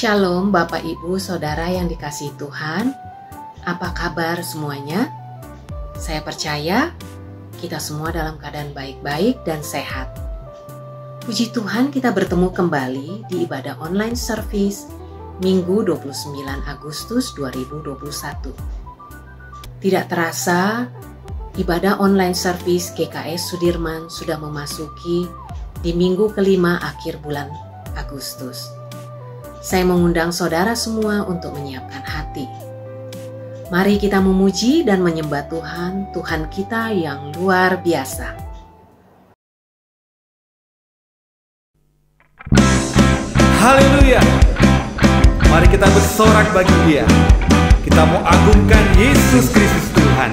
Shalom Bapak Ibu Saudara yang dikasihi Tuhan. Apa kabar semuanya? Saya percaya kita semua dalam keadaan baik-baik dan sehat. Puji Tuhan, kita bertemu kembali di ibadah online service Minggu 29 Agustus 2021. Tidak terasa, ibadah online service GKS Sudirman sudah memasuki di minggu kelima akhir bulan Agustus. Saya mengundang saudara semua untuk menyiapkan hati. Mari kita memuji dan menyembah Tuhan, Tuhan kita yang luar biasa. Haleluya. Mari kita bersorak bagi Dia. Kita mau agungkan Yesus Kristus Tuhan,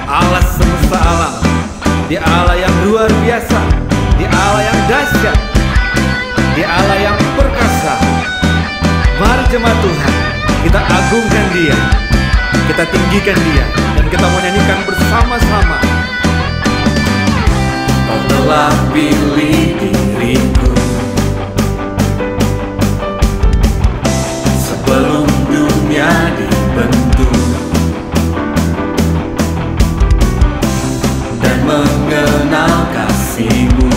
Allah semesta alam. Dia Allah yang luar biasa, Dia Allah yang dahsyat, Dia Allah yang perkasa. Mari jemaat Tuhan, kita agungkan Dia, kita tinggikan Dia, dan kita mau nyanyikan bersama-sama. Kau telah pilih diriku sebelum dunia dibentuk, dan mengenal kasih-Mu.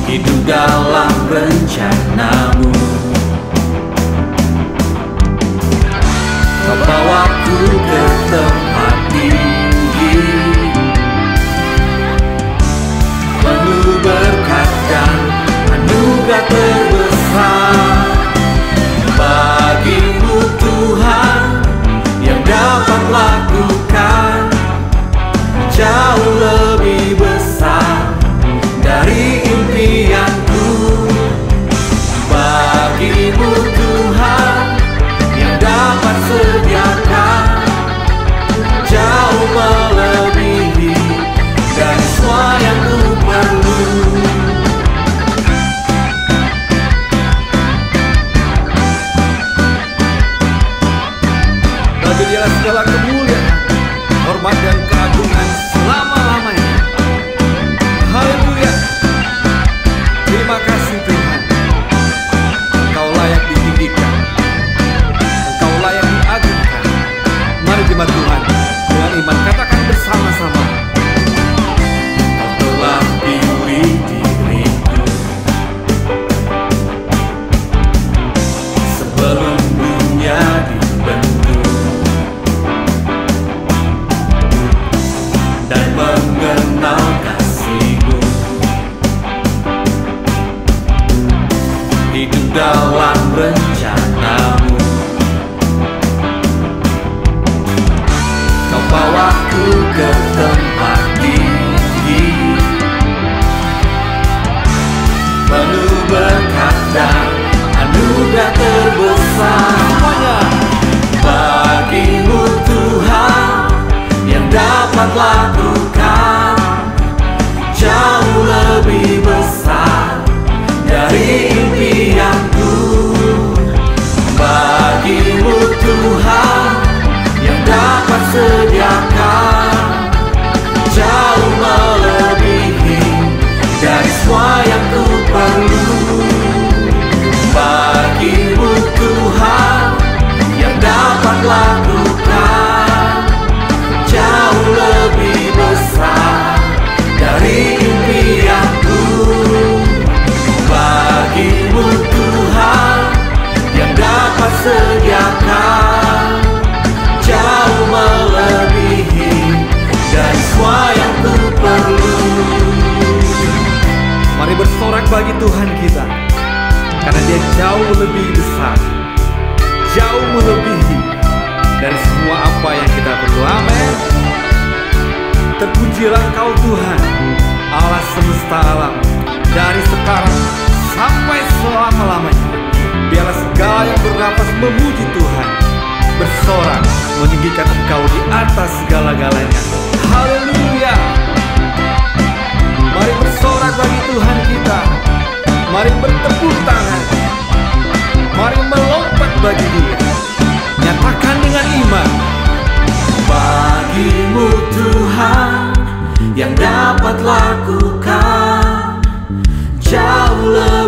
Hidup dalam rencana-Mu. Kau bawaku ke tempat tinggi, penuh berkat dan anugerah terbesar. Bagi-Mu Tuhan yang dapat lakukan jauh lebih besar dari impianku. Bagi-Mu Tuhan yang dapat sediakan jauh melebihi dari semua yang ku perlu. Bagi Dia segala kemuliaan, hormat dan keagungan selama-lamanya. Haleluya. Terima kasih Tuhan. Engkau layak ditinggikan, Engkau layak diagungkan. Mari jemaat Tuhan, dengan iman katakan bersama-sama. Kau telah pilih diriku sebelum dunia dibentuk, dan mengenal kasih-Mu. Hidup dalam rencana-Mu. Kau bawaku ke tempat tinggi, penuh berkat dan anugerah terbesar. Semuanya. Bagi-Mu Tuhan yang dapat lakukan jauh lebih besar dari impianku. Bagi-Mu Tuhan yang dapat sediakan jauh melebihi dari semua yang ku perlu. Bagi-Mu Tuhan yang dapat lakukan jauh lebih besar dari impianku. Bagi-Mu Tuhan yang dapat sediakan jauh melebihi dari semua yang ku perlu. Mari bersorak bagi Tuhan kita, karena Dia jauh lebih besar, jauh melebihi dari semua apa yang kita perlu. Amin. Terpujilah Engkau Tuhan, Allah semesta alam, dari sekarang sampai selama-lamanya. Biarlah segala yang bernapas memuji Tuhan, bersorak meninggikan Engkau di atas segala-galanya. Haleluya. Mari bersorak bagi Tuhan kita. Mari bertepuk tangan, mari melompat bagi Dia. Nyatakan dengan iman. Bagi-Mu Tuhan yang dapat lakukan jauh lebih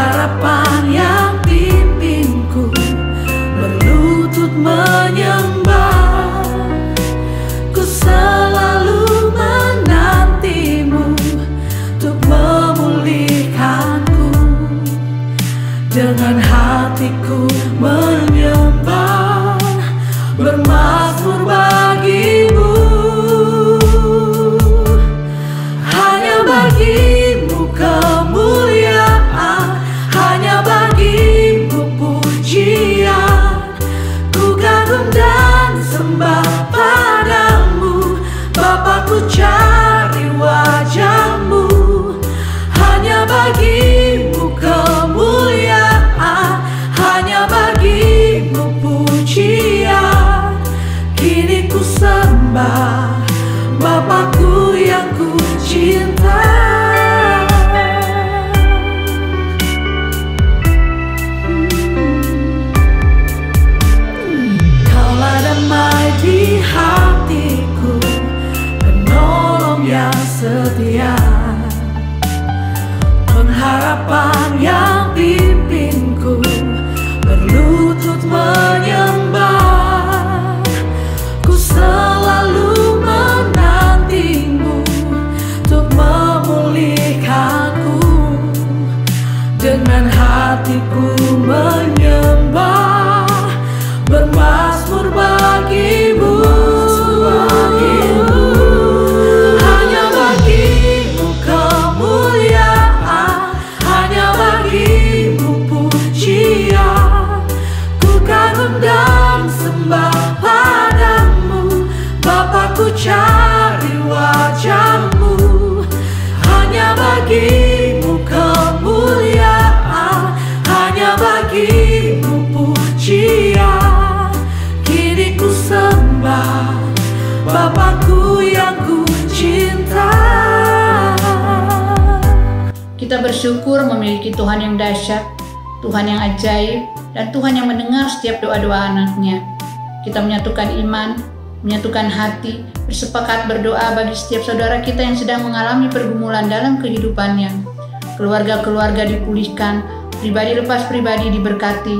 pengharapan yang pimpinku berlutut menyembah. Ku selalu menantimu untuk memulihkanku. Dengan hatiku menyembah, bermazmur bagimu. Hanya bagimu kemuliaan, hanya bagimu pujian. Ku kagum dan sembah padamu, Bapa, ku cari wajahmu. Hanya bagimu kemuliaan, hanya bagimu pujian. Kini ku sembah Bapakku yang ku cinta. Kaulah damai di hatiku, penolong yang setia, pengharapan yang pimpinku berlutut menyembah. Ku selalu menantimu untuk memulihkanku. Dengan hatiku menyembah, bermazmur bagimu. Hanya bagimu kemuliaan, hanya bagimu pujian. Ku kagum dan sembah padamu, Bapa, ku cari wajahmu. Hanya bagimu kemuliaan, hanya bagimu pujian. Kini ku sembah Bapakku yang ku cinta. Kita bersyukur memiliki Tuhan yang dahsyat, Tuhan yang ajaib, dan Tuhan yang mendengar setiap doa-doa anak-Nya. Kita menyatukan iman, menyatukan hati, bersepakat berdoa bagi setiap saudara kita yang sedang mengalami pergumulan dalam kehidupannya. Keluarga-keluarga dipulihkan, pribadi lepas pribadi diberkati,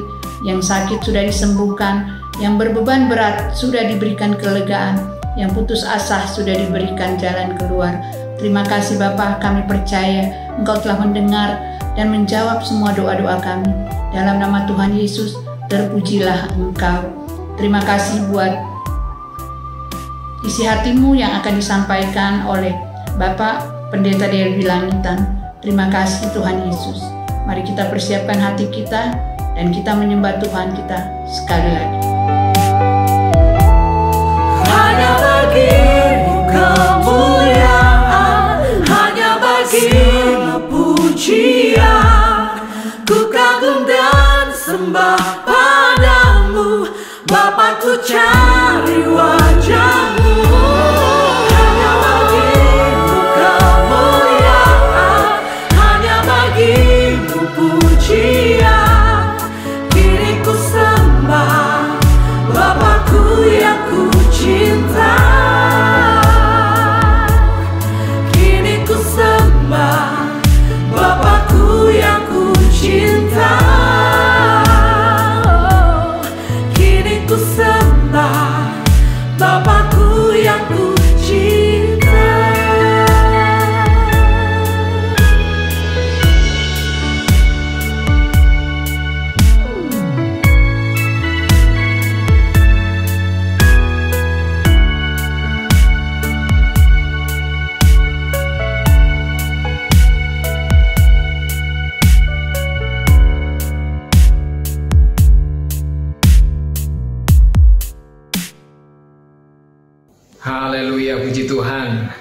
yang sakit sudah disembuhkan, yang berbeban berat sudah diberikan kelegaan, yang putus asa sudah diberikan jalan keluar. Terima kasih Bapa, kami percaya Engkau telah mendengar dan menjawab semua doa-doa kami. Dalam nama Tuhan Yesus, terpujilah Engkau. Terima kasih buat isi hatimu yang akan disampaikan oleh Bapak Pendeta Derby Langitan. Terima kasih Tuhan Yesus. Mari kita persiapkan hati kita dan kita menyembah Tuhan kita sekali lagi. Hanya bagimu kemuliaan, hanya bagimu pujian. Ku kagum dan sembah padamu, Bapa, ku cari wajahmu. Hanya bagimu kemuliaan, hanya bagimu pujian. Kini ku sembah Bapakku yang ku cinta. Kini ku sembah Bapakku yang ku cinta. Kini ku sembah Bapakku yang ku cinta. Haleluya, puji Tuhan.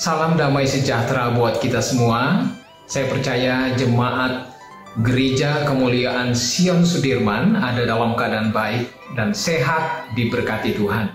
Salam damai sejahtera buat kita semua. Saya percaya jemaat Gereja Kemuliaan Sion Sudirman ada dalam keadaan baik dan sehat, diberkati Tuhan.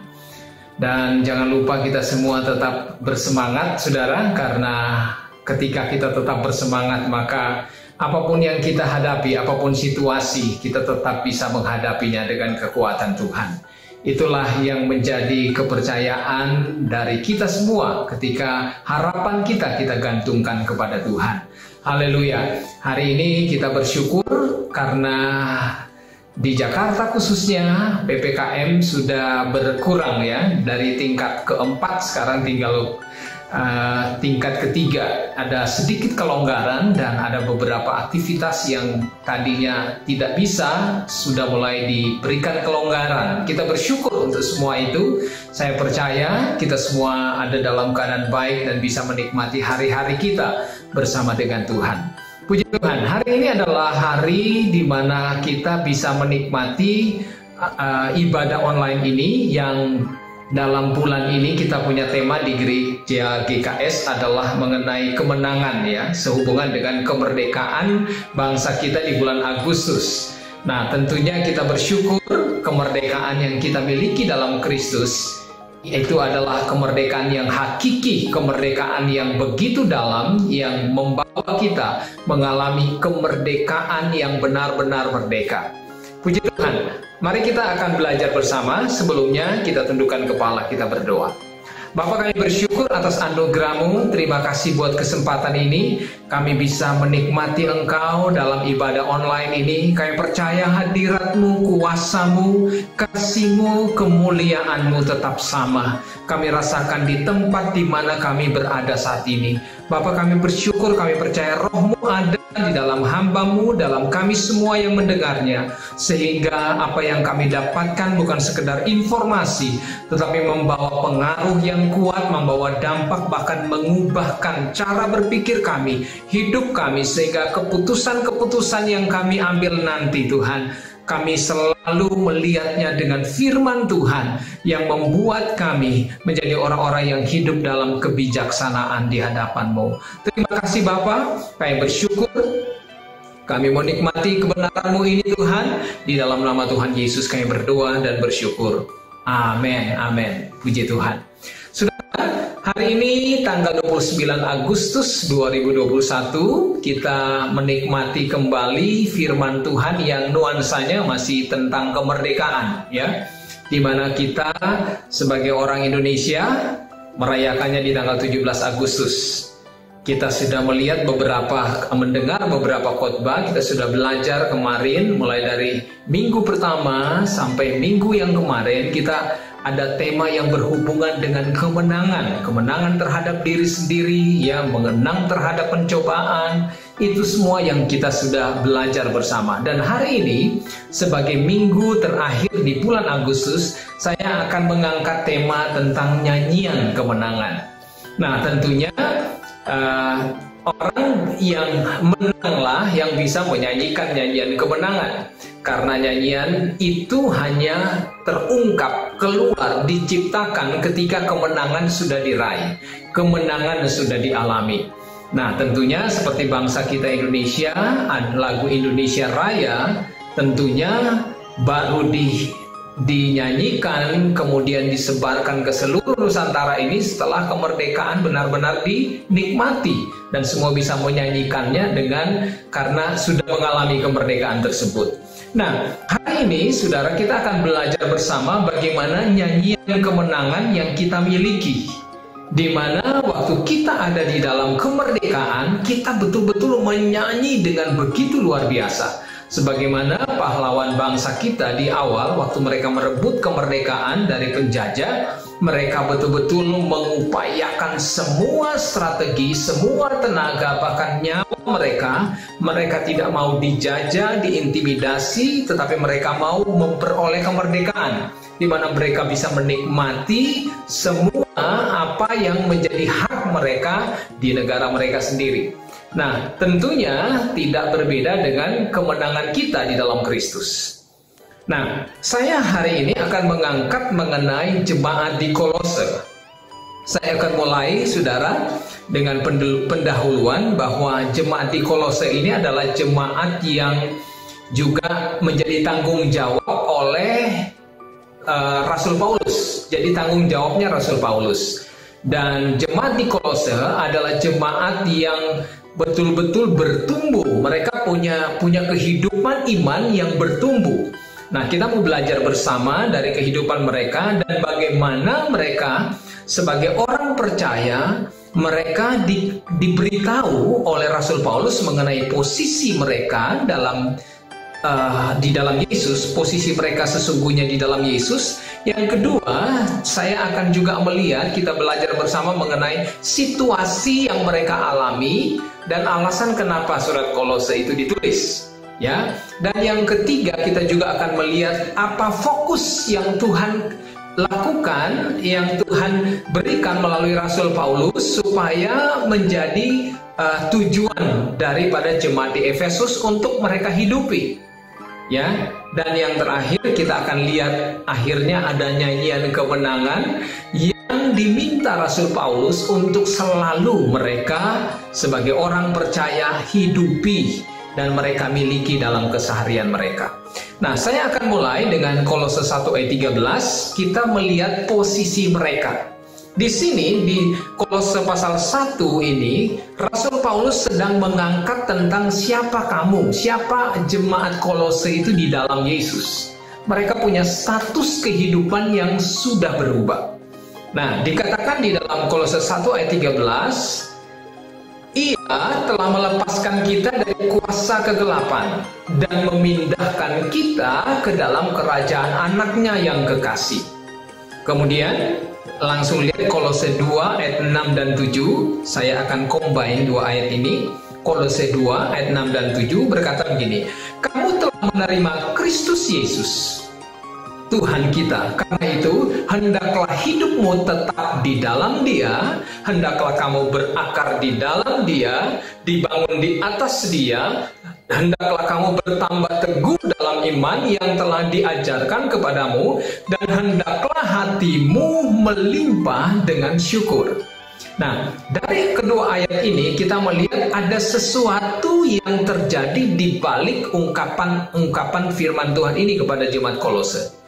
Dan jangan lupa kita semua tetap bersemangat, saudara, karena ketika kita tetap bersemangat, maka apapun yang kita hadapi, apapun situasi, kita tetap bisa menghadapinya dengan kekuatan Tuhan. Itulah yang menjadi kepercayaan dari kita semua ketika harapan kita gantungkan kepada Tuhan. Haleluya. Hari ini kita bersyukur karena di Jakarta khususnya PPKM sudah berkurang ya, dari tingkat keempat sekarang tinggal tingkat ketiga. Ada sedikit kelonggaran dan ada beberapa aktivitas yang tadinya tidak bisa sudah mulai diberikan kelonggaran. Kita bersyukur untuk semua itu. Saya percaya kita semua ada dalam keadaan baik dan bisa menikmati hari-hari kita bersama dengan Tuhan. Puji Tuhan, hari ini adalah hari di mana kita bisa menikmati ibadah online ini yang dalam bulan ini kita punya tema di gereja GKS adalah mengenai kemenangan ya, sehubungan dengan kemerdekaan bangsa kita di bulan Agustus. Nah, tentunya kita bersyukur kemerdekaan yang kita miliki dalam Kristus itu adalah kemerdekaan yang hakiki, kemerdekaan yang begitu dalam, yang membawa kita mengalami kemerdekaan yang benar-benar merdeka. Puji Tuhan, mari kita akan belajar bersama. Sebelumnya kita tundukkan kepala, kita berdoa. Bapa, kami bersyukur atas anugerah-Mu. Terima kasih buat kesempatan ini. Kami bisa menikmati Engkau dalam ibadah online ini. Kami percaya hadirat-Mu, kuasa-Mu, kasih-Mu, kemuliaan-Mu tetap sama. Kami rasakan di tempat di mana kami berada saat ini. Bapa, kami bersyukur, kami percaya Roh-Mu ada di dalam hamba-Mu, dalam kami semua yang mendengarnya, sehingga apa yang kami dapatkan bukan sekedar informasi, tetapi membawa pengaruh yang kuat, membawa dampak, bahkan mengubahkan cara berpikir kami, hidup kami, sehingga keputusan-keputusan yang kami ambil nanti, Tuhan, kami selalu melihatnya dengan firman Tuhan yang membuat kami menjadi orang-orang yang hidup dalam kebijaksanaan di hadapan-Mu. Terima kasih Bapa, kami bersyukur, kami menikmati kebenaran-Mu ini Tuhan. Di dalam nama Tuhan Yesus kami berdoa dan bersyukur. Amin, amin. Puji Tuhan. Hari ini tanggal 29 Agustus 2021 kita menikmati kembali firman Tuhan yang nuansanya masih tentang kemerdekaan ya. Di mana kita sebagai orang Indonesia merayakannya di tanggal 17 Agustus. Kita sudah mendengar beberapa khotbah, kita sudah belajar kemarin mulai dari minggu pertama sampai minggu yang kemarin kita ada tema yang berhubungan dengan kemenangan terhadap diri sendiri, ya, mengenang terhadap pencobaan, itu semua yang kita sudah belajar bersama. Dan hari ini, sebagai minggu terakhir di bulan Agustus, saya akan mengangkat tema tentang nyanyian kemenangan. Nah, tentunya orang yang menanglah yang bisa menyanyikan nyanyian kemenangan. Karena nyanyian itu hanya terungkap, keluar, diciptakan ketika kemenangan sudah diraih, kemenangan sudah dialami. Nah, tentunya seperti bangsa kita Indonesia, lagu Indonesia Raya tentunya baru dinyanyikan, kemudian disebarkan ke seluruh Nusantara ini setelah kemerdekaan benar-benar dinikmati. Dan semua bisa menyanyikannya karena sudah mengalami kemerdekaan tersebut. Nah, hari ini saudara kita akan belajar bersama bagaimana nyanyian kemenangan yang kita miliki. Di mana waktu kita ada di dalam kemerdekaan, kita betul-betul menyanyi dengan begitu luar biasa. Sebagaimana pahlawan bangsa kita di awal waktu mereka merebut kemerdekaan dari penjajah, mereka betul-betul mengupayakan semua strategi, semua tenaga, bahkan nyawa mereka tidak mau dijajah, diintimidasi, tetapi mereka mau memperoleh kemerdekaan, di mana mereka bisa menikmati semua apa yang menjadi hak mereka di negara mereka sendiri. Nah, tentunya tidak berbeda dengan kemenangan kita di dalam Kristus. Nah, saya hari ini akan mengangkat mengenai jemaat di Kolose. Saya akan mulai, saudara, dengan pendahuluan bahwa jemaat di Kolose ini adalah jemaat yang juga menjadi tanggung jawab oleh Rasul Paulus. Jadi tanggung jawabnya Rasul Paulus. Dan jemaat di Kolose adalah jemaat yang betul-betul bertumbuh. Mereka punya kehidupan iman yang bertumbuh. Nah, kita mau belajar bersama dari kehidupan mereka dan bagaimana mereka sebagai orang percaya mereka diberitahu oleh Rasul Paulus mengenai posisi mereka di dalam Yesus, posisi mereka sesungguhnya di dalam Yesus. Yang kedua, saya akan juga melihat, kita belajar bersama mengenai situasi yang mereka alami dan alasan kenapa surat Kolose itu ditulis, ya. Dan yang ketiga, kita juga akan melihat apa fokus yang Tuhan lakukan, yang Tuhan berikan melalui Rasul Paulus supaya menjadi tujuan daripada jemaat di Efesus untuk mereka hidupi, ya. Dan yang terakhir, kita akan lihat akhirnya ada nyanyian kemenangan yang diminta Rasul Paulus untuk selalu mereka sebagai orang percaya hidupi dan mereka miliki dalam keseharian mereka. Nah, saya akan mulai dengan Kolose 1 ayat 13. Kita melihat posisi mereka. Di sini, di Kolose pasal 1 ini, Rasul Paulus sedang mengangkat tentang siapa kamu, siapa jemaat Kolose itu di dalam Yesus. Mereka punya status kehidupan yang sudah berubah. Nah, dikatakan di dalam Kolose 1 ayat 13, Ia telah melepaskan kita dari kuasa kegelapan dan memindahkan kita ke dalam kerajaan anaknya yang kekasih. Kemudian langsung lihat Kolose 2 ayat 6 dan 7. Saya akan combine dua ayat ini. Kolose 2 ayat 6 dan 7 berkata begini, kamu telah menerima Kristus Yesus Tuhan kita. Karena itu, hendaklah hidupmu tetap di dalam Dia, hendaklah kamu berakar di dalam Dia, dibangun di atas Dia, hendaklah kamu bertambah teguh dalam iman yang telah diajarkan kepadamu, dan hendaklah hatimu melimpah dengan syukur. Nah, dari kedua ayat ini kita melihat ada sesuatu yang terjadi di balik ungkapan firman Tuhan ini kepada jemaat Kolose.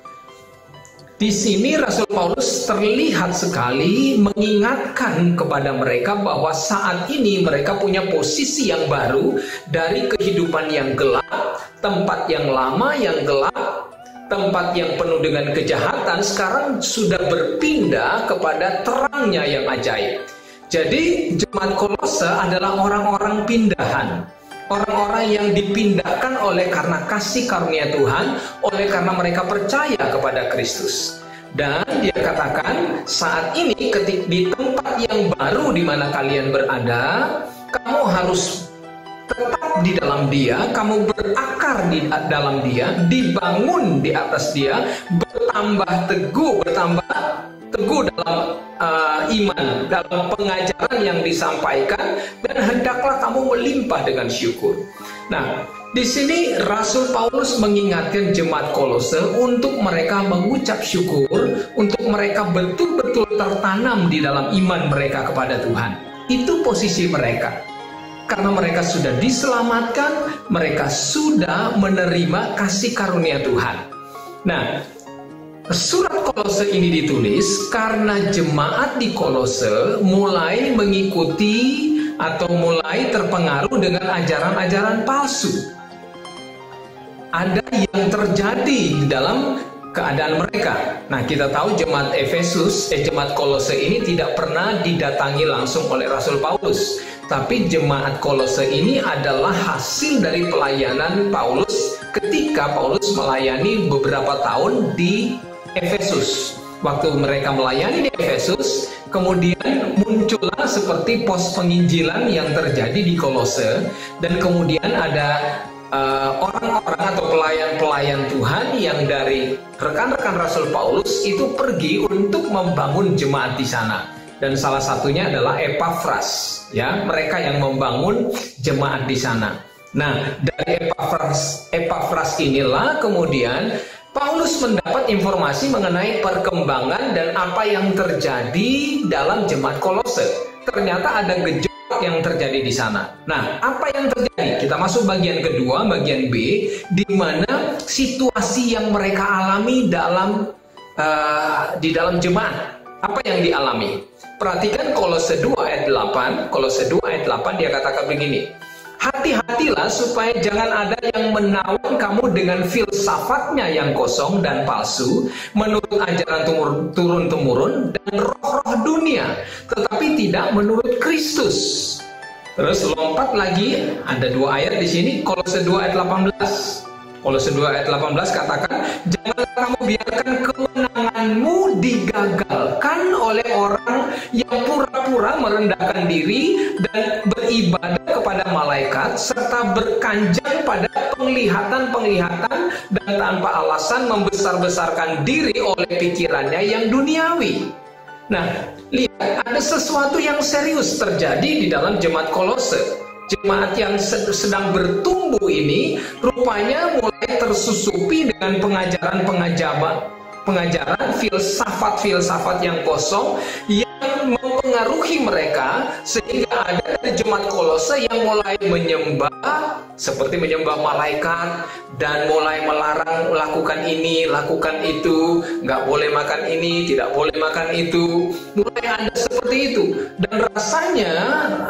Di sini Rasul Paulus terlihat sekali mengingatkan kepada mereka bahwa saat ini mereka punya posisi yang baru dari kehidupan yang gelap, tempat yang lama yang gelap, tempat yang penuh dengan kejahatan, sekarang sudah berpindah kepada terangnya yang ajaib. Jadi jemaat Kolose adalah orang-orang pindahan, orang-orang yang dipindahkan oleh karena kasih karunia Tuhan, oleh karena mereka percaya kepada Kristus. Dan dia katakan saat ini ketika di tempat yang baru di mana kalian berada, kamu harus tetap di dalam Dia, kamu berakar di dalam Dia, dibangun di atas Dia, bertambah teguh dalam iman, dalam pengajaran yang disampaikan, dan hendaklah kamu melimpah dengan syukur. Nah, di sini Rasul Paulus mengingatkan jemaat Kolose untuk mereka mengucap syukur, untuk mereka betul-betul tertanam di dalam iman mereka kepada Tuhan. Itu posisi mereka. Karena mereka sudah diselamatkan, mereka sudah menerima kasih karunia Tuhan. Nah, surat Kolose ini ditulis karena jemaat di Kolose mulai mengikuti atau mulai terpengaruh dengan ajaran-ajaran palsu. Ada yang terjadi di dalam keadaan mereka. Nah, kita tahu jemaat jemaat Kolose ini tidak pernah didatangi langsung oleh Rasul Paulus. Tapi jemaat Kolose ini adalah hasil dari pelayanan Paulus ketika Paulus melayani beberapa tahun di Efesus. Waktu mereka melayani di Efesus, kemudian muncullah seperti pos penginjilan yang terjadi di Kolose, dan kemudian ada orang-orang atau pelayan-pelayan Tuhan yang dari rekan-rekan Rasul Paulus itu pergi untuk membangun jemaat di sana. Dan salah satunya adalah Epafras, ya, mereka yang membangun jemaat di sana. Nah, dari Epafras inilah kemudian Paulus mendapat informasi mengenai perkembangan dan apa yang terjadi dalam jemaat Kolose. Ternyata ada gejolak yang terjadi di sana. Nah, apa yang terjadi? Kita masuk bagian kedua, bagian B, di mana situasi yang mereka alami di dalam jemaat. Apa yang dialami? Perhatikan Kolose 2 ayat 8. Kolose 2 ayat 8 dia katakan begini. Hati-hatilah supaya jangan ada yang menawan kamu dengan filsafatnya yang kosong dan palsu, menurut ajaran turun-temurun dan roh-roh dunia, tetapi tidak menurut Kristus. Terus lompat lagi, ada 2 ayat di sini, Kolose 2 ayat 18. Kolose 2 ayat 18 katakan, janganlah kamu biarkan kemenanganmu digagalkan oleh orang yang pura-pura merendahkan diri dan beribadah kepada malaikat, serta berkanjang pada penglihatan-penglihatan dan tanpa alasan membesar-besarkan diri oleh pikirannya yang duniawi. Nah, lihat, ada sesuatu yang serius terjadi di dalam jemaat Kolose. Jemaat yang sedang bertumbuh ini rupanya mulai tersusupi dengan pengajaran filsafat-filsafat yang kosong yang mempengaruhi mereka, sehingga ada dari jemaat Kolose yang mulai menyembah seperti menyembah malaikat dan mulai melarang lakukan ini, lakukan itu, nggak boleh makan ini, tidak boleh makan itu. Mulai ada seperti itu, dan rasanya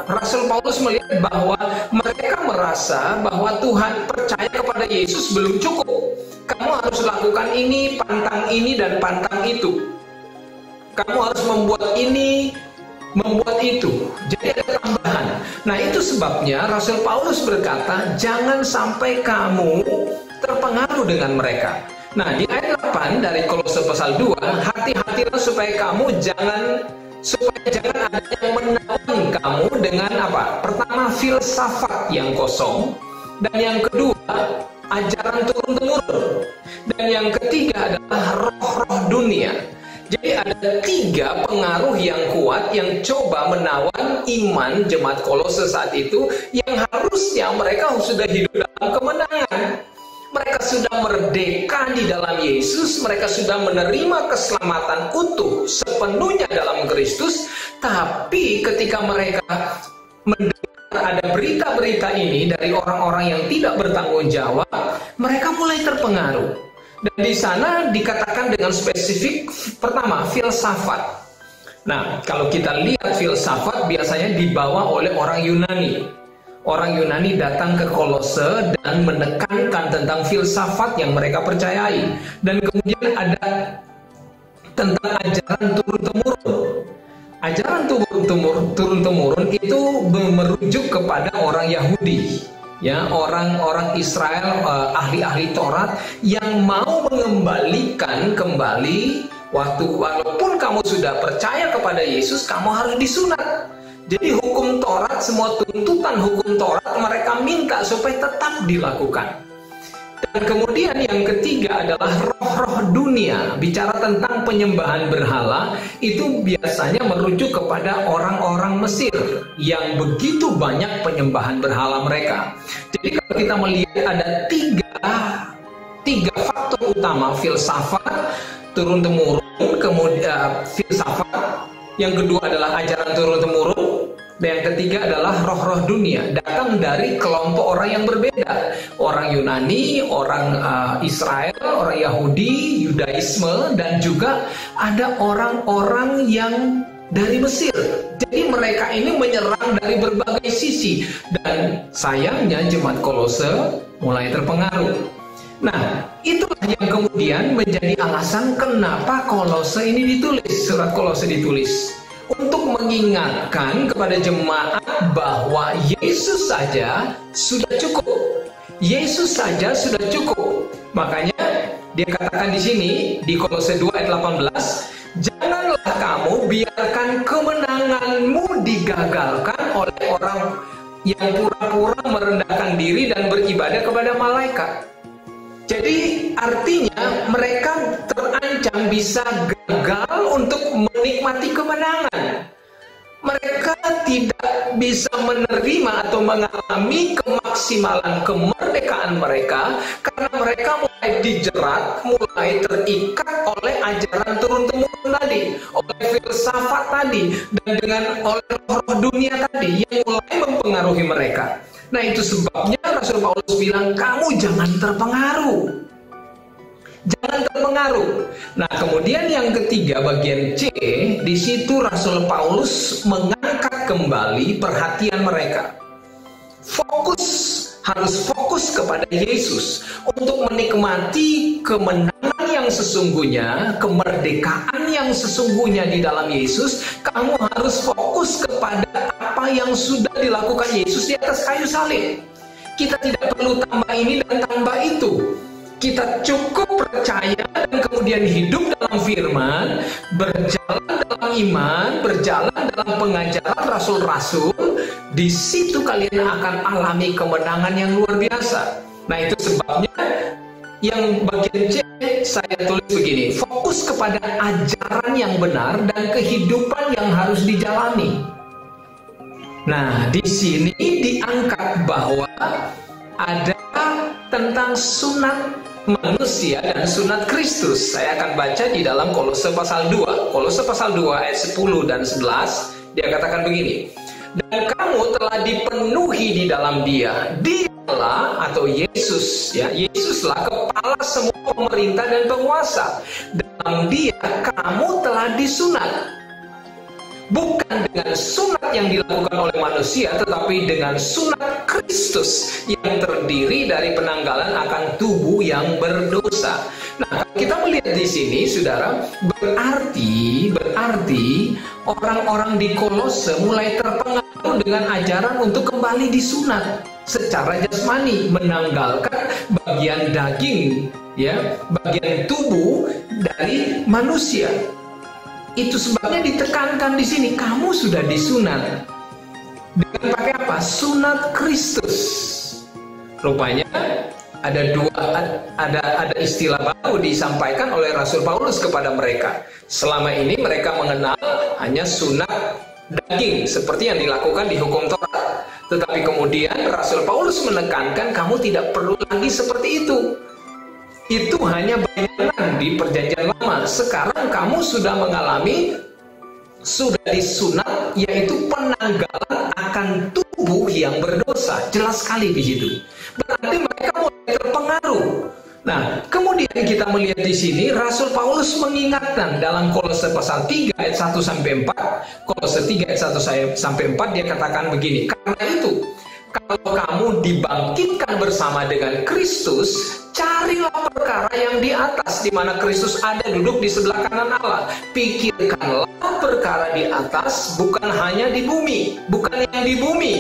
Rasul Paulus melihat bahwa mereka merasa bahwa Tuhan percaya kepada Yesus belum cukup. Kamu harus lakukan ini, pantang ini, dan pantang itu. Kamu harus membuat ini, membuat itu. Jadi ada tambahan. Nah, itu sebabnya Rasul Paulus berkata, jangan sampai kamu terpengaruh dengan mereka. Nah, di ayat 8 dari Kolose pasal 2, hati-hatilah supaya jangan ada yang menawan kamu dengan apa? Pertama, filsafat yang kosong, dan yang kedua, ajaran turun-temurun, dan yang ketiga adalah roh-roh dunia. Jadi ada 3 pengaruh yang kuat yang coba menawan iman jemaat Kolose saat itu, yang harusnya mereka sudah hidup dalam kemenangan. Mereka sudah merdeka di dalam Yesus, mereka sudah menerima keselamatan utuh sepenuhnya dalam Kristus. Tapi ketika mereka mendengar ada berita-berita ini dari orang-orang yang tidak bertanggung jawab, mereka mulai terpengaruh. Dan di sana dikatakan dengan spesifik, pertama, filsafat. Nah, kalau kita lihat filsafat biasanya dibawa oleh orang Yunani. Orang Yunani datang ke Kolose dan menekankan tentang filsafat yang mereka percayai. Dan kemudian ada tentang ajaran turun-temurun. Ajaran turun-temurun itu merujuk kepada orang Yahudi, ya, orang-orang Israel, ahli-ahli Taurat yang mau mengembalikan kembali walaupun kamu sudah percaya kepada Yesus, kamu harus disunat. Jadi hukum Taurat, semua tuntutan hukum Taurat mereka minta supaya tetap dilakukan. Dan kemudian yang ketiga adalah roh-roh dunia. Bicara tentang penyembahan berhala, itu biasanya merujuk kepada orang-orang Mesir yang begitu banyak penyembahan berhala mereka. Jadi kalau kita melihat ada tiga faktor utama: filsafat, turun-temurun, kemudian filsafat. Yang kedua adalah ajaran turun-temurun, dan yang ketiga adalah roh-roh dunia, datang dari kelompok orang yang berbeda. Orang Yunani, orang Israel, orang Yahudi, Yudaisme, dan juga ada orang-orang yang dari Mesir. Jadi mereka ini menyerang dari berbagai sisi, dan sayangnya jemaat Kolose mulai terpengaruh. Nah, itulah yang kemudian menjadi alasan kenapa Kolose ini ditulis, surat Kolose ditulis, untuk mengingatkan kepada jemaat bahwa Yesus saja sudah cukup. Yesus saja sudah cukup. Makanya dia katakan di sini di Kolose 2 ayat 18, janganlah kamu biarkan kemenanganmu digagalkan oleh orang yang pura-pura merendahkan diri dan beribadah kepada malaikat. Jadi artinya mereka terancam bisa gagal untuk menikmati kemenangan. Mereka tidak bisa menerima atau mengalami kemaksimalan kemerdekaan mereka karena mereka mulai dijerat, mulai terikat oleh ajaran turun-temurun tadi, oleh filsafat tadi, dan oleh roh dunia tadi yang mulai mempengaruhi mereka. Nah, itu sebabnya Rasul Paulus bilang, kamu jangan terpengaruh. Jangan terpengaruh. Nah, kemudian yang ketiga, bagian C, di situ Rasul Paulus mengangkat kembali perhatian mereka. harus fokus kepada Yesus untuk menikmati kemenangan yang sesungguhnya, kemerdekaan yang sesungguhnya di dalam Yesus. Kamu harus fokus kepada apa yang sudah dilakukan Yesus di atas kayu salib. Kita tidak perlu tambah ini dan tambah itu. Kita cukup percaya dan kemudian hidup dalam firman, berjalan dalam iman, berjalan dalam pengajaran rasul-rasul. Di situ kalian akan alami kemenangan yang luar biasa. Nah, itu sebabnya yang bagian C saya tulis begini: fokus kepada ajaran yang benar dan kehidupan yang harus dijalani. Nah, di sini diangkat bahwa ada tentang sunat manusia dan sunat Kristus. Saya akan baca di dalam Kolose pasal 2. Kolose pasal 2 ayat 10 dan 11. Dia katakan begini: dan kamu telah dipenuhi di dalam Dia. Dialah atau Yesus, ya, Yesuslah kepala semua pemerintah dan penguasa. Dalam Dia kamu telah disunat. Bukan dengan sunat yang dilakukan oleh manusia, tetapi dengan sunat Kristus yang terdiri dari penanggalan akan tubuh yang berdosa. Nah, kalau kita melihat di sini, saudara, berarti orang-orang di Kolose mulai terpengaruh dengan ajaran untuk kembali disunat secara jasmani, menanggalkan bagian daging, ya, bagian tubuh dari manusia. Itu sebabnya ditekankan di sini, kamu sudah disunat dengan pakai apa? Sunat Kristus. Rupanya ada istilah baru disampaikan oleh Rasul Paulus kepada mereka. Selama ini mereka mengenal hanya sunat daging seperti yang dilakukan di hukum Taurat. Tetapi kemudian Rasul Paulus menekankan kamu tidak perlu lagi seperti itu. Itu hanya bayangan di perjanjian lama. Sekarang kamu sudah mengalami, sudah disunat, yaitu penanggalan akan tubuh yang berdosa. Jelas sekali di situ. Berarti mereka mulai terpengaruh. Nah, kemudian kita melihat di sini Rasul Paulus mengingatkan dalam Kolose pasal 3 ayat 1 sampai 4. Kolose 3 ayat 1 sampai 4 dia katakan begini: karena itu, kalau kamu dibangkitkan bersama dengan Kristus, carilah perkara yang di atas, di mana Kristus ada duduk di sebelah kanan Allah. Pikirkanlah perkara di atas, bukan hanya di bumi, bukan yang di bumi.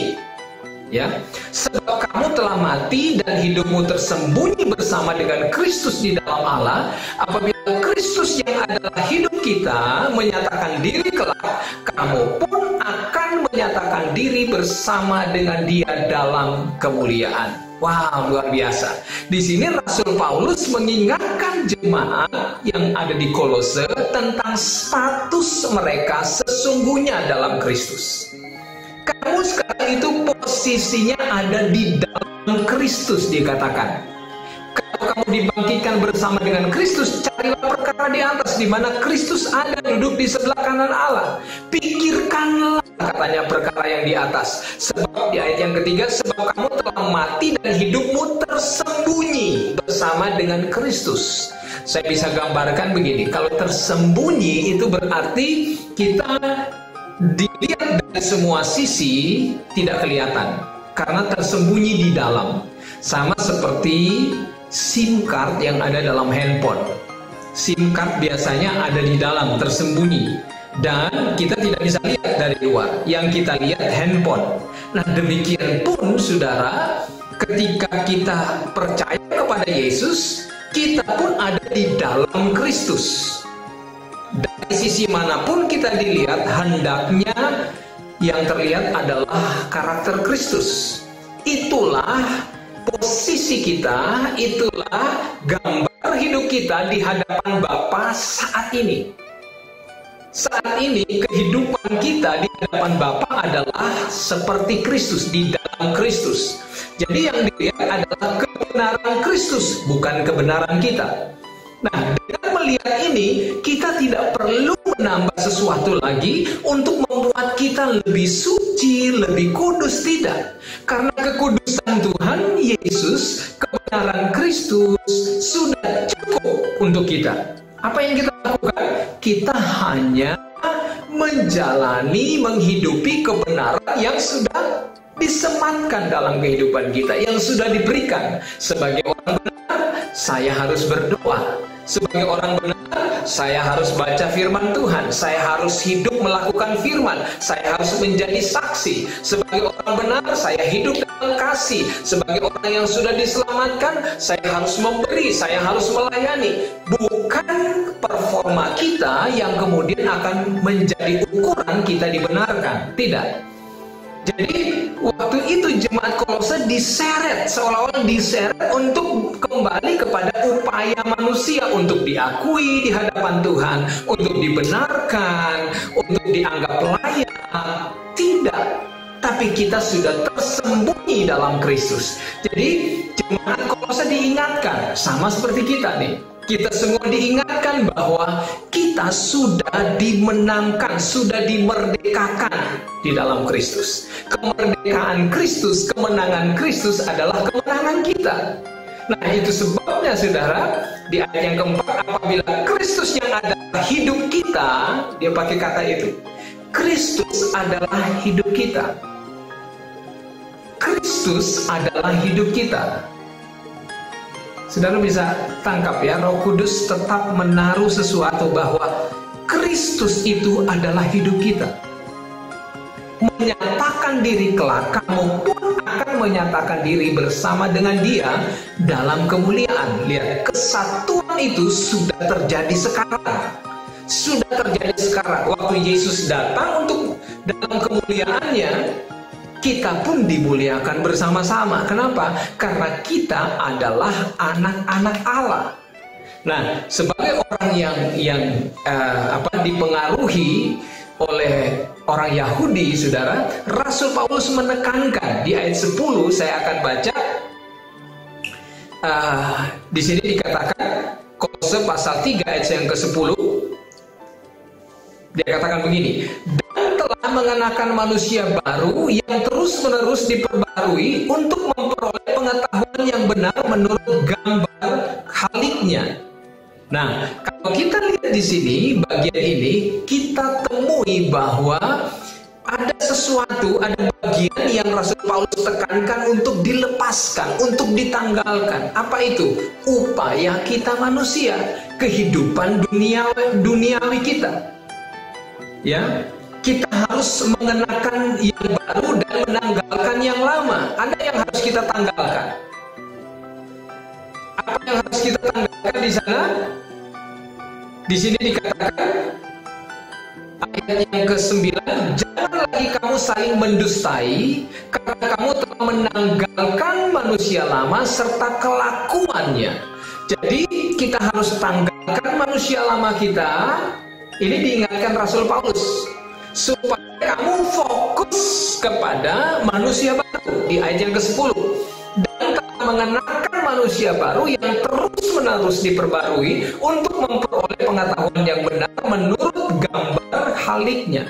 Ya, sebab kamu telah mati dan hidupmu tersembunyi bersama dengan Kristus di dalam Allah. Apabila Kristus yang adalah hidup kita menyatakan diri kelak, kamu pun akan menyatakan diri bersama dengan Dia dalam kemuliaan. Wow, luar biasa. Di sini Rasul Paulus mengingatkan jemaat yang ada di Kolose tentang status mereka sesungguhnya dalam Kristus. Kamu sekarang itu posisinya ada di dalam Kristus, dikatakan. Kalau kamu dibangkitkan bersama dengan Kristus, carilah perkara di atas, di mana Kristus ada duduk di sebelah kanan Allah. Pikirkanlah, katanya, perkara yang di atas. Sebab di ayat yang ketiga, sebab kamu telah mati dan hidupmu tersembunyi bersama dengan Kristus. Saya bisa gambarkan begini, kalau tersembunyi itu berarti kita dilihat dari semua sisi tidak kelihatan karena tersembunyi di dalam. Sama seperti SIM card yang ada dalam handphone. SIM card biasanya ada di dalam, tersembunyi, dan kita tidak bisa lihat dari luar. Yang kita lihat handphone. Nah, demikian pun saudara, ketika kita percaya kepada Yesus, kita pun ada di dalam Kristus. Dari sisi manapun kita dilihat, hendaknya yang terlihat adalah karakter Kristus. Itulah posisi kita, itulah gambar hidup kita di hadapan Bapa saat ini. Saat ini kehidupan kita di hadapan Bapa adalah seperti Kristus, di dalam Kristus. Jadi yang dilihat adalah kebenaran Kristus, bukan kebenaran kita. Nah, dengan melihat ini, kita tidak perlu menambah sesuatu lagi untuk membuat kita lebih suci, lebih kudus, tidak. Karena kekudusan Tuhan Yesus, kebenaran Kristus sudah cukup untuk kita. Apa yang kita lakukan? Kita hanya menjalani, menghidupi kebenaran yang sudah disematkan dalam kehidupan kita yang sudah diberikan. Sebagai orang benar, saya harus berdoa. Sebagai orang benar, saya harus baca firman Tuhan. Saya harus hidup melakukan firman. Saya harus menjadi saksi. Sebagai orang benar, saya hidup dalam kasih. Sebagai orang yang sudah diselamatkan, saya harus memberi, saya harus melayani. Bukan performa kita yang kemudian akan menjadi ukuran kita dibenarkan. Tidak. Jadi waktu itu jemaat Kolose diseret, seolah-olah diseret untuk kembali kepada upaya manusia untuk diakui di hadapan Tuhan, untuk dibenarkan, untuk dianggap layak. Tidak, tapi kita sudah tersembunyi dalam Kristus. Jadi jemaat Kolose diingatkan, sama seperti kita nih. Kita semua diingatkan bahwa kita sudah dimenangkan, sudah dimerdekakan di dalam Kristus. Kemerdekaan Kristus, kemenangan Kristus adalah kemenangan kita. Nah, itu sebabnya saudara, di ayat yang keempat, apabila Kristus yang adalah hidup kita, dia pakai kata itu. Kristus adalah hidup kita. Kristus adalah hidup kita. Saudara bisa tangkap ya, Roh Kudus tetap menaruh sesuatu bahwa Kristus itu adalah hidup kita. Menyatakan diri kelak, kamu pun akan menyatakan diri bersama dengan Dia dalam kemuliaan. Lihat, kesatuan itu sudah terjadi sekarang. Sudah terjadi sekarang. Waktu Yesus datang untuk dalam kemuliaannya, kita pun dimuliakan bersama-sama. Kenapa? Karena kita adalah anak-anak Allah. Nah, sebagai orang yang dipengaruhi oleh orang Yahudi, saudara, Rasul Paulus menekankan di ayat 10, saya akan baca. Di sini dikatakan, Kolose pasal 3 ayat yang ke-10, dia katakan begini, dan telah mengenakan manusia baru yang terus-menerus diperbarui untuk memperoleh pengetahuan yang benar menurut gambar Khaliknya. Nah, kalau kita lihat di sini, bagian ini, kita temui bahwa ada sesuatu, ada bagian yang Rasul Paulus tekankan untuk dilepaskan, untuk ditanggalkan. Apa itu? Upaya kita manusia, kehidupan duniawi kita. Ya, kita harus mengenakan yang baru dan menanggalkan yang lama. Ada yang harus kita tanggalkan. Apa yang harus kita tanggalkan di sana? Di sini dikatakan ayat yang ke-9, jangan lagi kamu saling mendustai, karena kamu telah menanggalkan manusia lama serta kelakuannya. Jadi kita harus tanggalkan manusia lama kita. Ini diingatkan Rasul Paulus supaya kamu fokus kepada manusia baru di ayat yang ke-10, dan telah mengenakan manusia baru yang terus-menerus diperbarui untuk memperoleh pengetahuan yang benar menurut gambar Khaliknya.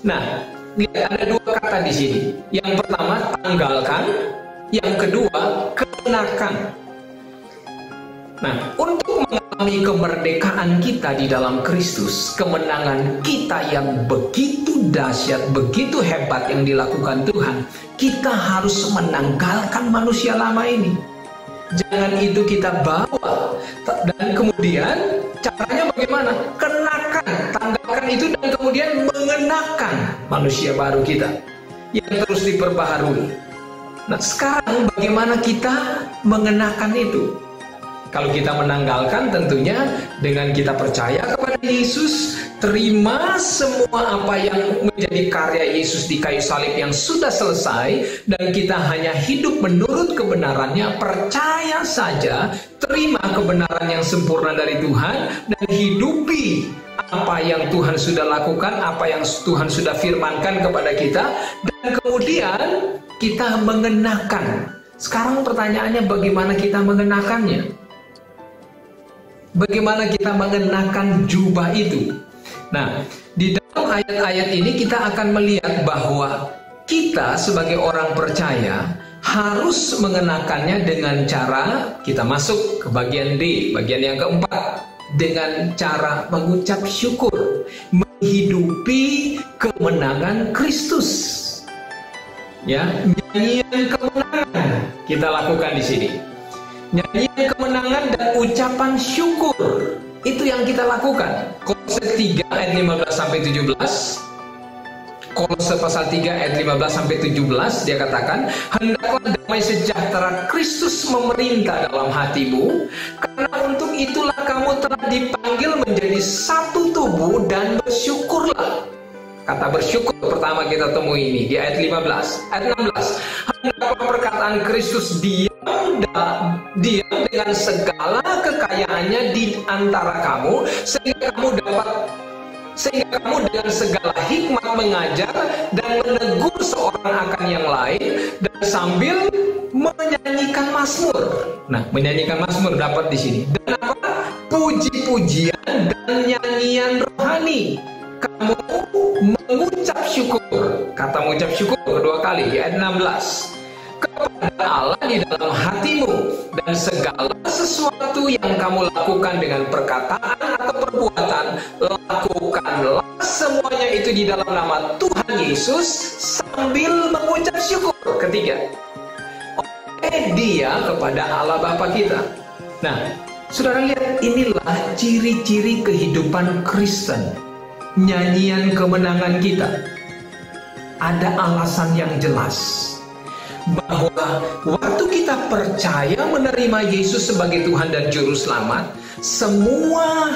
Nah, lihat ada dua kata di sini. Yang pertama tanggalkan, yang kedua kenakan. Nah, untuk mengalami kemerdekaan kita di dalam Kristus, kemenangan kita yang begitu dahsyat, begitu hebat yang dilakukan Tuhan, kita harus menanggalkan manusia lama ini. Jangan itu kita bawa. Dan kemudian caranya bagaimana? Kenakan, tanggalkan itu, dan kemudian mengenakan manusia baru kita yang terus diperbaharui. Nah, sekarang bagaimana kita mengenakan itu? Kalau kita menanggalkan, tentunya dengan kita percaya kepada Yesus, terima semua apa yang menjadi karya Yesus di kayu salib yang sudah selesai, dan kita hanya hidup menurut kebenarannya, percaya saja, terima kebenaran yang sempurna dari Tuhan, dan hidupi apa yang Tuhan sudah lakukan, apa yang Tuhan sudah firmankan kepada kita, dan kemudian kita mengenakan. Sekarang pertanyaannya, bagaimana kita mengenakannya? Bagaimana kita mengenakan jubah itu? Nah, di dalam ayat-ayat ini kita akan melihat bahwa kita sebagai orang percaya harus mengenakannya dengan cara, kita masuk ke bagian D, bagian yang keempat, dengan cara mengucap syukur, menghidupi kemenangan Kristus. Ya, nyanyian kemenangan kita lakukan di sini. Nyanyian kemenangan dan ucapan syukur itu yang kita lakukan. Kolose 3 ayat 15 sampai 17. Kolose pasal 3 ayat 15 sampai 17 dia katakan, hendaklah damai sejahtera Kristus memerintah dalam hatimu, karena untuk itulah kamu telah dipanggil menjadi satu tubuh dan bersyukurlah. Kata bersyukur pertama kita temui ini di ayat 15. Ayat 16, hendaklah perkataan Kristus diam dengan segala kekayaannya di antara kamu, sehingga kamu dengan segala hikmat mengajar dan menegur seorang akan yang lain, dan sambil menyanyikan mazmur. Nah, menyanyikan mazmur dapat di sini. Dan apa? Puji-pujian dan nyanyian rohani. Kamu mengucap syukur. Kata mengucap syukur kedua kali di ayat 16. Kepada Allah di dalam hatimu, dan segala sesuatu yang kamu lakukan dengan perkataan atau perbuatan, lakukanlah semuanya itu di dalam nama Tuhan Yesus sambil mengucap syukur. Ketiga, oleh Dia kepada Allah Bapa kita. Nah, saudara lihat, inilah ciri-ciri kehidupan Kristen. Nyanyian kemenangan kita ada alasan yang jelas, bahwa waktu kita percaya menerima Yesus sebagai Tuhan dan Juru Selamat, semua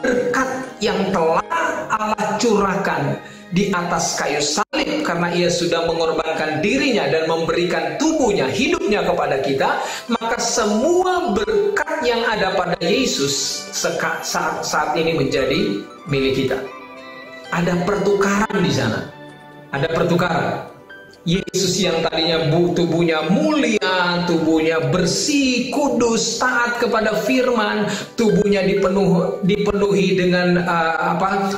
berkat yang telah Allah curahkan di atas kayu salib karena Ia sudah mengorbankan dirinya dan memberikan tubuhnya, hidupnya kepada kita, maka semua berkat yang ada pada Yesus saat ini menjadi milik kita. Ada pertukaran di sana. Ada pertukaran. Yesus yang tadinya tubuhnya mulia, tubuhnya bersih, kudus, taat kepada firman, tubuhnya dipenuhi dengan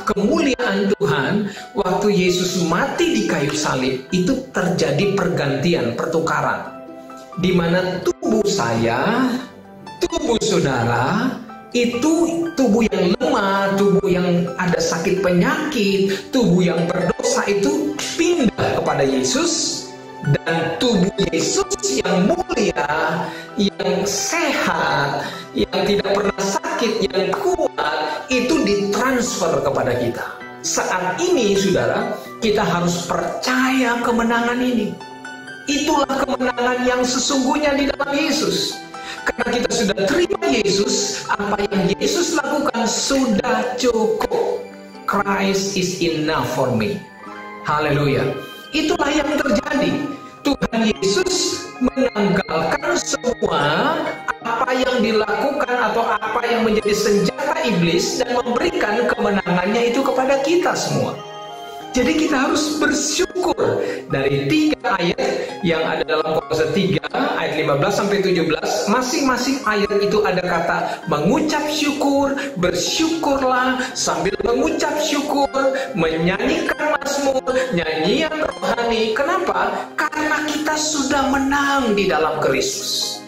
kemuliaan Tuhan. Waktu Yesus mati di kayu salib, itu terjadi pergantian, pertukaran, di mana tubuh saya, tubuh saudara, itu tubuh yang lemah, tubuh yang ada sakit penyakit, tubuh yang berdosa itu pindah kepada Yesus, dan tubuh Yesus yang mulia, yang sehat, yang tidak pernah sakit, yang kuat, itu ditransfer kepada kita. Saat ini saudara, kita harus percaya kemenangan ini. Itulah kemenangan yang sesungguhnya di dalam Yesus. Karena kita sudah terima Yesus, apa yang Yesus lakukan sudah cukup. Christ is enough for me. Haleluya. Itulah yang terjadi. Tuhan Yesus menanggalkan semua apa yang dilakukan atau apa yang menjadi senjata iblis dan memberikan kemenangannya itu kepada kita semua. Jadi kita harus bersyukur. Dari 3 ayat yang ada dalam Kolose 3 ayat 15 sampai 17, masing-masing ayat itu ada kata mengucap syukur, bersyukurlah, sambil mengucap syukur, menyanyikan mazmur, nyanyian rohani. Kenapa? Karena kita sudah menang di dalam Kristus.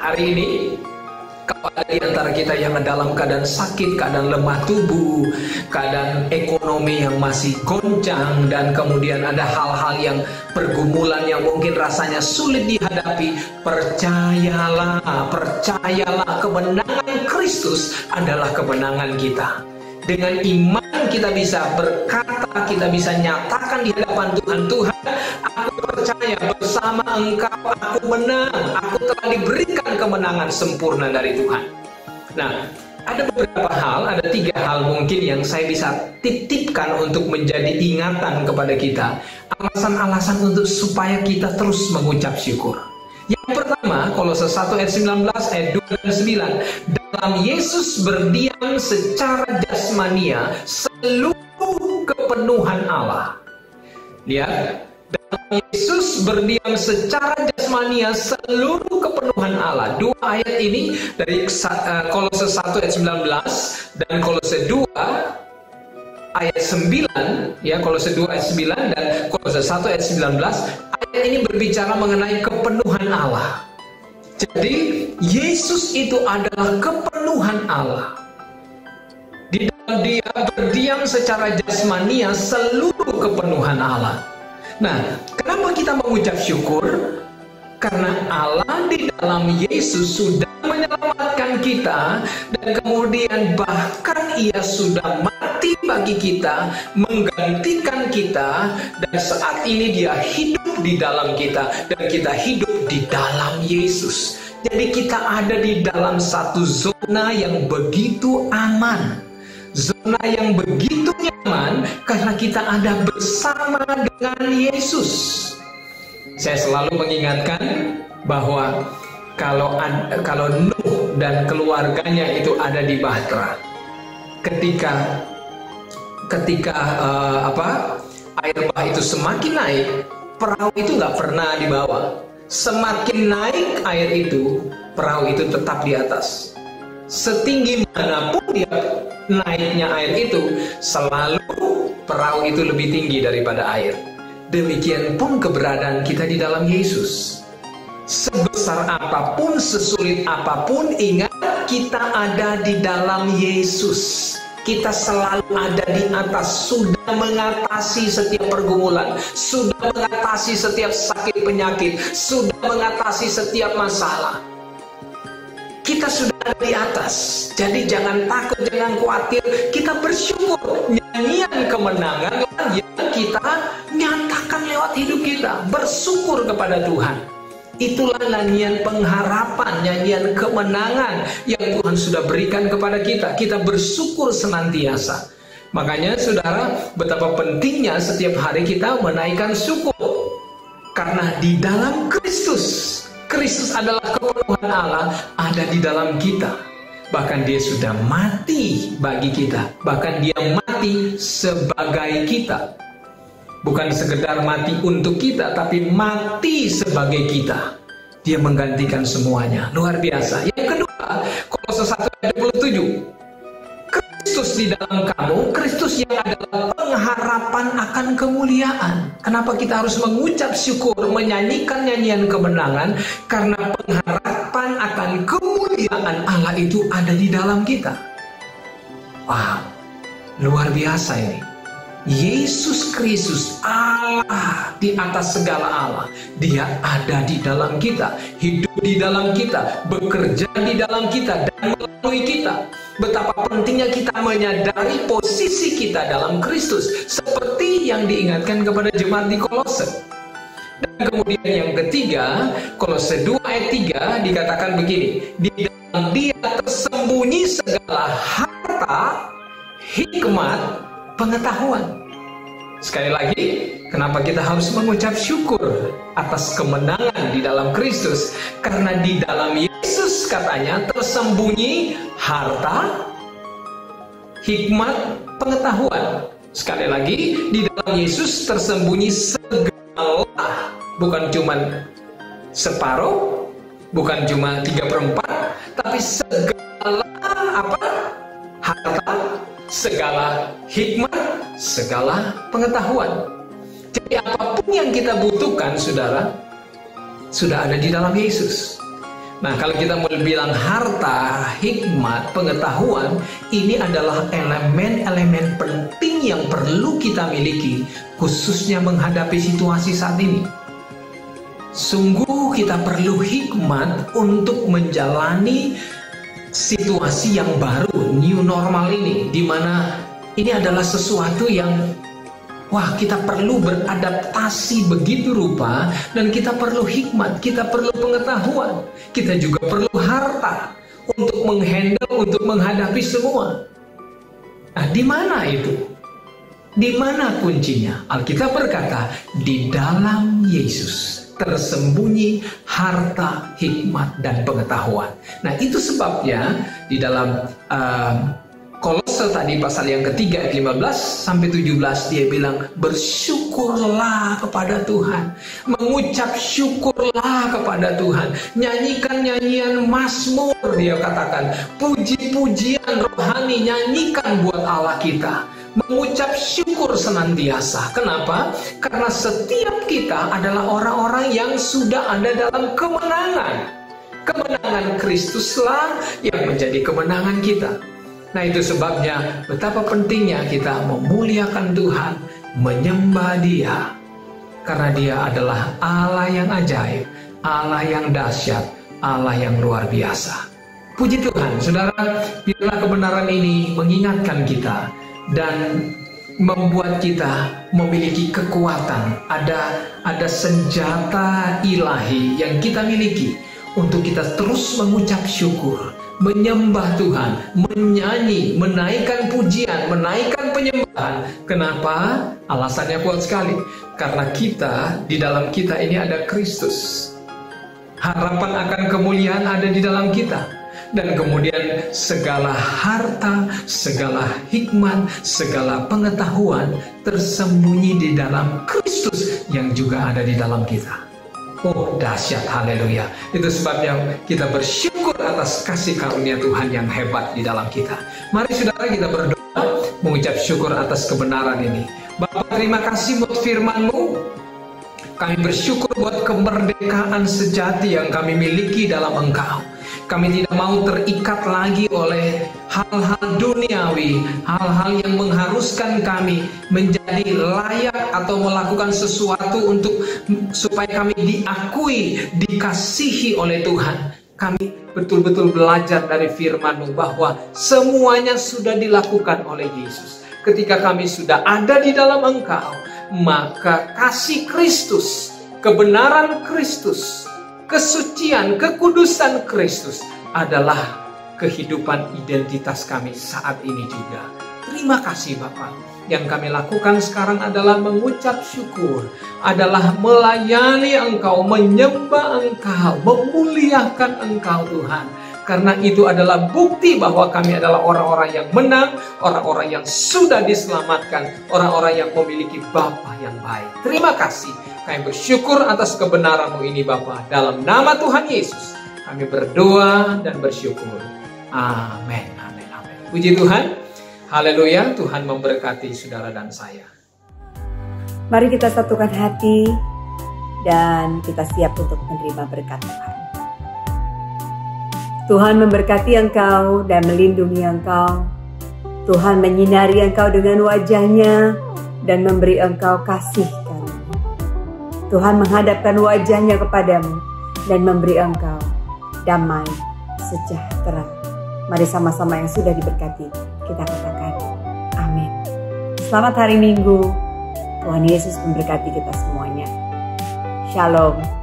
Hari ini kalau ada di antara kita yang dalam keadaan sakit, keadaan lemah tubuh, keadaan ekonomi yang masih goncang, dan kemudian ada hal-hal yang pergumulan yang mungkin rasanya sulit dihadapi, percayalah kemenangan Kristus adalah kemenangan kita. Dengan iman kita bisa berkata, kita bisa nyatakan di hadapan Tuhan, Tuhan, aku percaya bersama Engkau aku menang, aku telah diberikan kemenangan sempurna dari Tuhan. Nah, ada beberapa hal, ada 3 hal mungkin yang saya bisa titipkan untuk menjadi ingatan kepada kita, alasan-alasan untuk supaya kita terus mengucap syukur. Yang pertama, Kolose 1 ayat 19, ayat 2 dan 9. Dalam Yesus berdiam secara jasmania seluruh kepenuhan Allah. Lihat, dalam Yesus berdiam secara jasmania seluruh kepenuhan Allah. 2 ayat ini dari Kolose 1 ayat 19 dan Kolose 2 ayat 9, ya, Kolose 2 ayat 9 dan Kolose 1 ayat 19. Ayat ini berbicara mengenai kepenuhan Allah. Jadi Yesus itu adalah kepenuhan Allah. Di dalam Dia berdiam secara jasmania seluruh kepenuhan Allah. Nah, kenapa kita mengucap syukur? Karena Allah di dalam Yesus sudah menyelamatkan kita, dan kemudian bahkan Ia sudah mati bagi kita, menggantikan kita, dan saat ini Dia hidup di dalam kita, dan kita hidup di dalam Yesus. Jadi kita ada di dalam satu zona yang begitu aman, zona yang begitu nyaman, karena kita ada bersama dengan Yesus. Saya selalu mengingatkan bahwa kalau Nuh dan keluarganya itu ada di Bahtera, ketika air bah itu semakin naik, perahu itu nggak pernah dibawa. Semakin naik air itu, perahu itu tetap di atas. Setinggi manapun dia naiknya air itu, selalu perahu itu lebih tinggi daripada air. Demikian pun keberadaan kita di dalam Yesus. Sebesar apapun, sesulit apapun, ingat kita ada di dalam Yesus. Kita selalu ada di atas, sudah mengatasi setiap pergumulan, sudah mengatasi setiap sakit penyakit, sudah mengatasi setiap masalah. Kita sudah ada di atas. Jadi jangan takut, jangan khawatir. Kita bersyukur. Nyanyian kemenangan yang kita nyatakan lewat hidup kita. Bersyukur kepada Tuhan. Itulah nyanyian pengharapan, nyanyian kemenangan yang Tuhan sudah berikan kepada kita. Kita bersyukur senantiasa. Makanya saudara, betapa pentingnya setiap hari kita menaikkan syukur. Karena di dalam Kristus, Kristus adalah kepenuhan Allah, ada di dalam kita. Bahkan Dia sudah mati bagi kita. Bahkan Dia mati sebagai kita. Bukan sekedar mati untuk kita, tapi mati sebagai kita. Dia menggantikan semuanya. Luar biasa. Yang kedua, Kolose 1:27. Kristus di dalam kamu, Kristus yang adalah pengharapan akan kemuliaan. Kenapa kita harus mengucap syukur, menyanyikan nyanyian kemenangan? Karena pengharapan akan kemuliaan Allah itu ada di dalam kita. Wow, luar biasa ini. Yesus Kristus, Allah di atas segala Allah, Dia ada di dalam kita, hidup di dalam kita, bekerja di dalam kita, dan melalui kita. Betapa pentingnya kita menyadari posisi kita dalam Kristus, seperti yang diingatkan kepada jemaat di Kolose. Dan kemudian yang ketiga, Kolose 2:3 dikatakan begini, di dalam Dia tersembunyi segala harta, hikmat, pengetahuan. Sekali lagi, kenapa kita harus mengucap syukur atas kemenangan di dalam Kristus? Karena di dalam Yesus katanya tersembunyi harta, hikmat, pengetahuan. Sekali lagi, di dalam Yesus tersembunyi segala, bukan cuma separuh, bukan cuma 3/4, tapi segala harta, segala hikmat, segala pengetahuan. Jadi apapun yang kita butuhkan, saudara, sudah ada di dalam Yesus. Nah, kalau kita mau bilang harta, hikmat, pengetahuan, ini adalah elemen-elemen penting yang perlu kita miliki, khususnya menghadapi situasi saat ini. Sungguh kita perlu hikmat untuk menjalani situasi yang baru, new normal ini, di mana ini adalah sesuatu yang kita perlu beradaptasi begitu rupa, dan kita perlu hikmat, kita perlu pengetahuan, kita juga perlu harta untuk menghandle, untuk menghadapi semua. Nah, di mana itu? Di mana kuncinya? Alkitab berkata, di dalam Yesus tersembunyi harta, hikmat, dan pengetahuan. Nah, itu sebabnya di dalam Kolose tadi pasal yang ketiga ayat 15-17 dia bilang, bersyukurlah kepada Tuhan, mengucap syukurlah kepada Tuhan, nyanyikan nyanyian mazmur, dia katakan, puji-pujian rohani, nyanyikan buat Allah kita, mengucap syukur senantiasa. Kenapa? Karena setiap kita adalah orang-orang yang sudah ada dalam kemenangan. Kemenangan Kristuslah yang menjadi kemenangan kita. Nah, itu sebabnya betapa pentingnya kita memuliakan Tuhan, menyembah Dia. karena Dia adalah Allah yang ajaib, Allah yang dahsyat, Allah yang luar biasa. Puji Tuhan, saudara, biarlah kebenaran ini mengingatkan kita dan membuat kita memiliki kekuatan. Ada senjata ilahi yang kita miliki untuk kita terus mengucap syukur, menyembah Tuhan, menyanyi, menaikkan pujian, menaikkan penyembahan. Kenapa? Alasannya kuat sekali. Karena di dalam kita ini ada Kristus. Harapan akan kemuliaan ada di dalam kita. Dan kemudian segala harta, segala hikmat, segala pengetahuan tersembunyi di dalam Kristus yang juga ada di dalam kita. Oh, dahsyat, haleluya. Itu sebabnya kita bersyukur atas kasih karunia Tuhan yang hebat di dalam kita. Mari saudara, kita berdoa mengucap syukur atas kebenaran ini. Bapa, terima kasih buat firman-Mu. Kami bersyukur buat kemerdekaan sejati yang kami miliki dalam Engkau. Kami tidak mau terikat lagi oleh hal-hal duniawi, hal-hal yang mengharuskan kami menjadi layak atau melakukan sesuatu supaya kami diakui, dikasihi oleh Tuhan. Kami betul-betul belajar dari firman-Mu bahwa semuanya sudah dilakukan oleh Yesus. Ketika kami sudah ada di dalam Engkau, maka kasih Kristus, kebenaran Kristus, kesucian, kekudusan Kristus adalah kehidupan identitas kami saat ini juga. Terima kasih Bapa. Yang kami lakukan sekarang adalah mengucap syukur, adalah melayani Engkau, menyembah Engkau, memuliakan Engkau Tuhan. Karena itu adalah bukti bahwa kami adalah orang-orang yang menang, orang-orang yang sudah diselamatkan, orang-orang yang memiliki Bapa yang baik. Terima kasih. Kami bersyukur atas kebenaran-Mu ini Bapa. Dalam nama Tuhan Yesus, kami berdoa dan bersyukur. Amin, amin, amin. Puji Tuhan. Haleluya. Tuhan memberkati saudara dan saya. Mari kita satukan hati dan kita siap untuk menerima berkat Tuhan. Tuhan memberkati engkau dan melindungi engkau. Tuhan menyinari engkau dengan wajah-Nya dan memberi engkau kasih karunia. Tuhan menghadapkan wajah-Nya kepadamu dan memberi engkau damai sejahtera. Mari sama-sama yang sudah diberkati kita katakan amin. Selamat hari Minggu. Tuhan Yesus memberkati kita semuanya. Shalom.